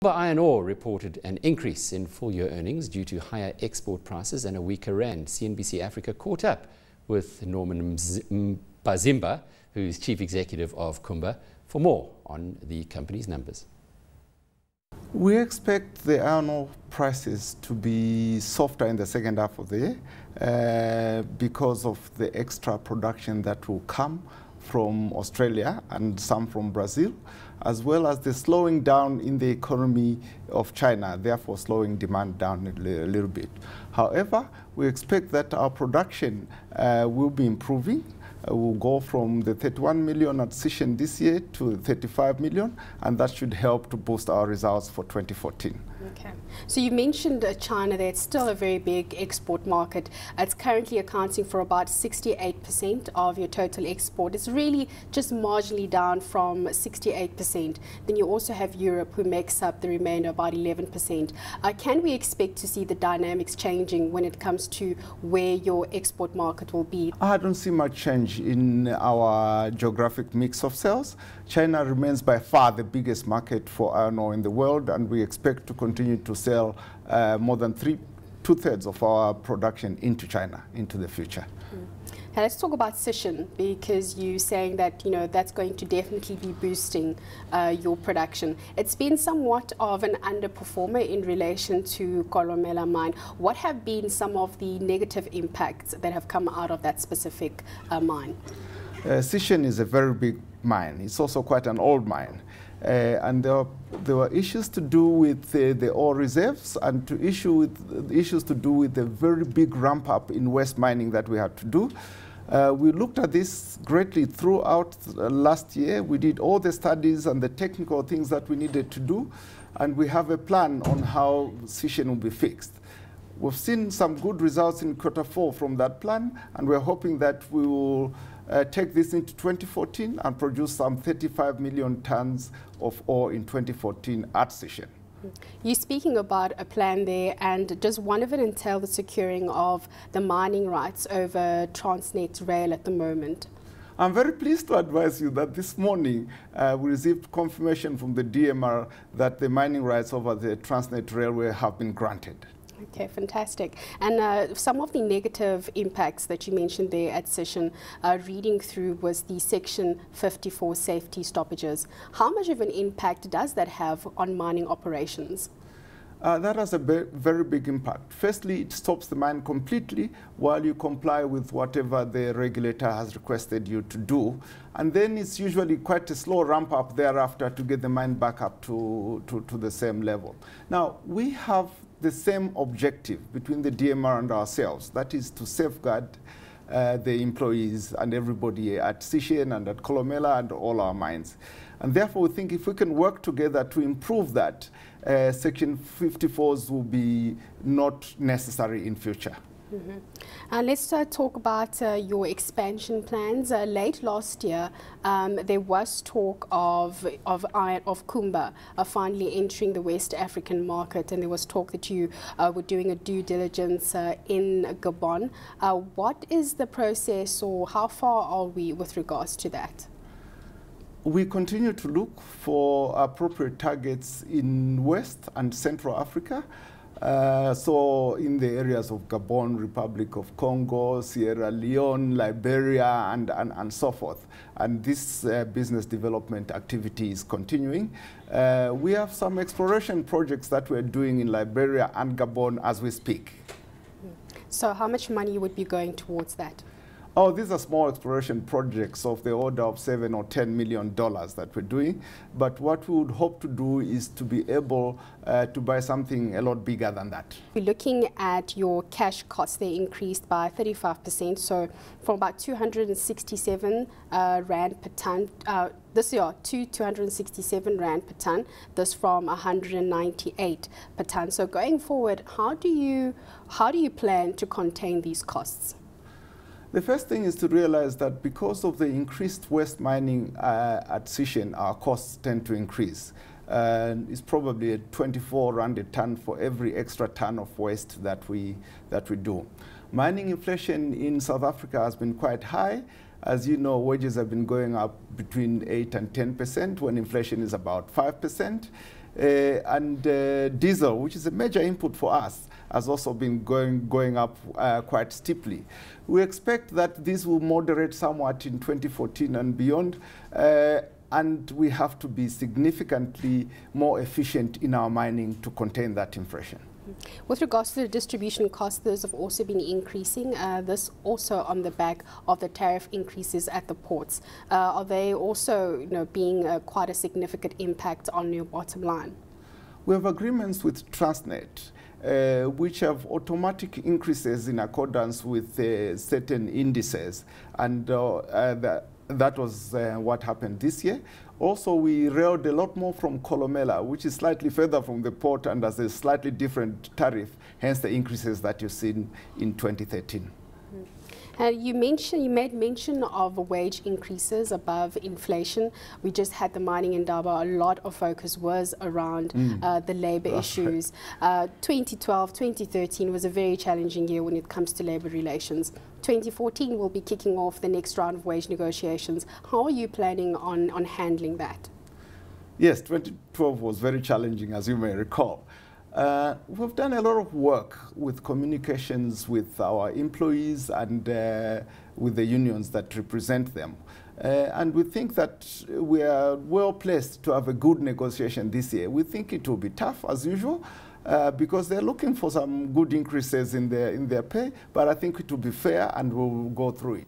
Kumba Iron Ore reported an increase in full-year earnings due to higher export prices and a weaker rand. CNBC Africa caught up with Norman Mbazima, who's chief executive of Kumba, for more on the company's numbers. We expect the iron ore prices to be softer in the second half of the year because of the extra production that will come from Australia and some from Brazil, as well as the slowing down in the economy of China, therefore slowing demand down a little bit. However, we expect that our production will be improving. We'll go from the 31 million at Sishen this year to 35 million, and that should help to boost our results for 2014. Okay. So you mentioned China there. It's still a very big export market. It's currently accounting for about 68% of your total export. It's really just marginally down from 68%. Then you also have Europe, who makes up the remainder, about 11%. Can we expect to see the dynamics changing when it comes to where your export market will be? I don't see much change in our geographic mix of sales. China remains by far the biggest market for iron ore in the world, and we expect to continue to sell more than two-thirds of our production into China into the future. Now let's talk about Sishen, because you're saying that that's going to definitely be boosting your production. It's been somewhat of an underperformer in relation to Kolomela mine. What have been some of the negative impacts that have come out of that specific mine? Sishen is a very big mine. It's also quite an old mine. And there were issues to do with the ore reserves and issues to do with the very big ramp up in waste mining that we had to do. We looked at this greatly throughout last year. We did all the studies and the technical things that we needed to do, and we have a plan on how Sishen will be fixed. We've seen some good results in Q4 from that plan, and we're hoping that we will take this into 2014 and produce some 35 million tons of ore in 2014 at Sishen. You're speaking about a plan there, and does one of it entail the securing of the mining rights over Transnet Rail at the moment? I'm very pleased to advise you that this morning we received confirmation from the DMR that the mining rights over the Transnet Railway have been granted. Okay, fantastic. And some of the negative impacts that you mentioned there at Sishen, reading through, was the Section 54 safety stoppages. How much of an impact does that have on mining operations? That has a very big impact. Firstly, it stops the mine completely while you comply with whatever the regulator has requested you to do. And then it's usually quite a slow ramp up thereafter to get the mine back up to the same level. Now, we have the same objective between the DMR and ourselves, that is to safeguard the employees and everybody at Sishen and at Kolomela and all our mines. And therefore, we think if we can work together to improve that, Section 54s will be not necessary in future. Let's talk about your expansion plans. Late last year, there was talk of Kumba finally entering the West African market, and there was talk that you were doing a due diligence in Gabon. What is the process, or how far are we with regards to that? We continue to look for appropriate targets in West and Central Africa. So in the areas of Gabon, Republic of Congo, Sierra Leone, Liberia, and so forth. And this business development activity is continuing. We have some exploration projects that we're doing in Liberia and Gabon as we speak. So how much money would be going towards that? Oh, these are small exploration projects of the order of $7 or $10 million that we're doing. But what we would hope to do is to be able to buy something a lot bigger than that. We're looking at your cash costs. They increased by 35%, so from about 267 Rand per ton this year to 267 Rand per ton, this from 198 per ton. So going forward, how do you plan to contain these costs? The first thing is to realize that because of the increased waste mining at Sishen, our costs tend to increase. It's probably a 24 Rand a ton for every extra ton of waste that we do. Mining inflation in South Africa has been quite high. As you know, wages have been going up between 8 and 10% when inflation is about 5%. and diesel, which is a major input for us, has also been going up quite steeply. We expect that this will moderate somewhat in 2014 and beyond, and we have to be significantly more efficient in our mining to contain that inflation. With regards to the distribution costs, those have also been increasing, this also on the back of the tariff increases at the ports. Are they also being quite a significant impact on your bottom line? We have agreements with Transnet, which have automatic increases in accordance with certain indices, and that was what happened this year. Also, we railed a lot more from Colomela, which is slightly further from the port and has a slightly different tariff, hence the increases that you've seen in 2013. You made mention of wage increases above inflation. We just had the mining indaba. A lot of focus was around the labor issues. Right. 2012, 2013 was a very challenging year when it comes to labor relations. 2014 will be kicking off the next round of wage negotiations. How are you planning on handling that? Yes, 2012 was very challenging, as you may recall. We've done a lot of work with communications with our employees and with the unions that represent them. And we think that we are well placed to have a good negotiation this year. We think it will be tough, as usual, because they're looking for some good increases in their pay, but I think it will be fair and we'll go through it.